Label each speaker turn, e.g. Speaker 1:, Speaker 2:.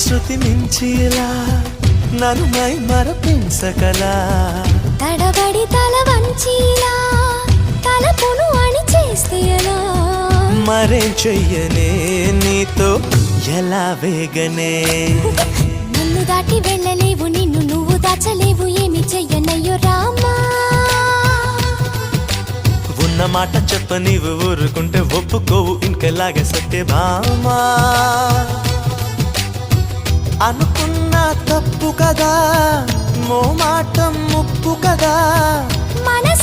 Speaker 1: శృతి మించిలా నన్ను మై మరపించకలా
Speaker 2: తడబడి తల వంచిలా తలపును అని చేస్తే ఎలా
Speaker 1: మరేం చెయ్యనే నీతో ఎలా వేగనే
Speaker 2: నన్ను దాటి వెళ్ళలేవు నిన్ను నువ్వు దాచలేవు ఏమి చెయ్యనయ్యో రామా
Speaker 1: ఉన్న మాట చెప్ప నీవు ఊరుకుంటే ఒప్పుకోవు ఇంకెలాగే సత్యభామా అనుకున్నా తప్పు కదా మో మాట ముప్పు కదా